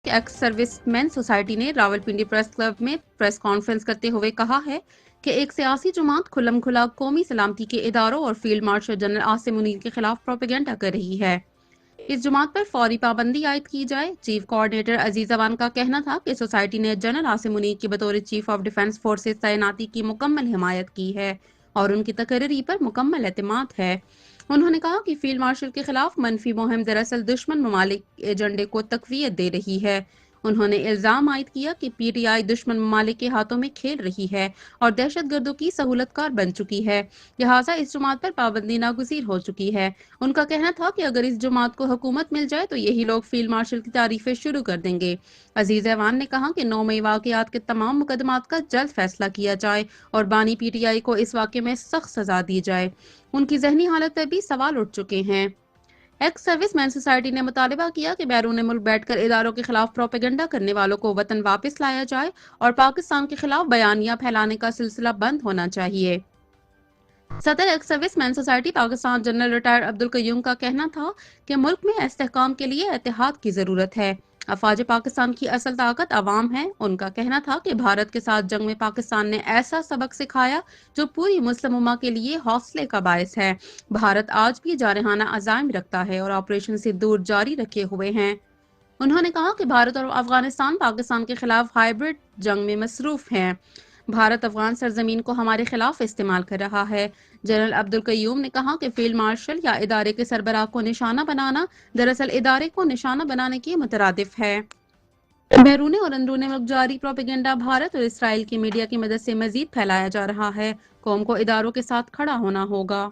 کہ x servicemen society نے Rawalpindi press club میں پریس کانفرنس کرتے ہوئے کہا ہے کہ ایک سیاسی جماعت کھلم کھلا قومی سلامتی کے اداروں اور field marshal general Asim Munir کے خلاف پروپیگنڈا کر رہی ہے۔ اس جماعت پر فوری پابندی عائد کی جائے۔ چیف کوآرڈینیٹر عزیز اوان کا کہنا تھا کہ سوسائٹی نے جنرل عاصم منیر کی بطور چیف آف ڈیفنس فورسز تعیناتی کی مکمل حمایت کی ہے اور ان کی تقرری پر مکمل اعتماد ہے۔ انہوں نے کہا کہ فیلڈ مارشل کے خلاف منفی مہم دراصل دشمن ممالک ایجنڈے کو تقویت دے رہی ہے۔ انہوں نے الزام عائد کیا کہ پی ٹی آئی دشمن ممالک کے ہاتھوں میں کھیل رہی ہے اور دہشت گردوں کی سہولت کار بن چکی ہے، لہٰذا اس جماعت پر پابندی ناگزیر ہو چکی ہے۔ ان کا کہنا تھا کہ اگر اس جماعت کو حکومت مل جائے تو یہی لوگ فیلڈ مارشل کی تعریفیں شروع کر دیں گے۔ عزیز ایوان نے کہا کہ 9 مئی واقعات کے تمام مقدمات کا جلد فیصلہ کیا جائے اور بانی پی ٹی آئی کو اس واقعے میں سخت سزا دی جائے۔ ان کی ذہنی حالت پر بھی سوال اٹھ چکے ہیں۔ ایکس سروس مین سوسائٹی نے مطالبہ کیا کہ بیرون ملک بیٹھ کر اداروں کے خلاف پروپیگنڈا کرنے والوں کو وطن واپس لایا جائے اور پاکستان کے خلاف بیانیہ پھیلانے کا سلسلہ بند ہونا چاہیے۔ صدر ex servicemen society Pakistan general retire Abdul Qayyum کا کہنا تھا کہ ملک میں استحکام کے لیے اتحاد کی ضرورت ہے۔ افواج پاکستان کی اصل طاقت عوام ہے۔ ان کا کہنا تھا کہ بھارت کے ساتھ جنگ میں پاکستان نے ایسا سبق سکھایا جو پوری مسلم امہ کے لیے حوصلے کا باعث ہے۔ بھارت آج بھی جارحانہ عزائم رکھتا ہے اور آپریشن سندور جاری رکھے ہوئے ہیں۔ انہوں نے کہا کہ بھارت اور افغانستان پاکستان کے خلاف ہائبرڈ جنگ میں مصروف ہیں۔ بھارت افغان سرزمین کو ہمارے خلاف استعمال کر رہا ہے۔ جنرل عبدالقیوم نے کہا کہ فیلڈ مارشل یا ادارے کے سربراہ کو نشانہ بنانا دراصل ادارے کو نشانہ بنانے کے مترادف ہے۔ بیرون اور اندرون ملک جاری پروپیگنڈا بھارت اور اسرائیل کی میڈیا کی مدد سے مزید پھیلایا جا رہا ہے۔ قوم کو اداروں کے ساتھ کھڑا ہونا ہوگا۔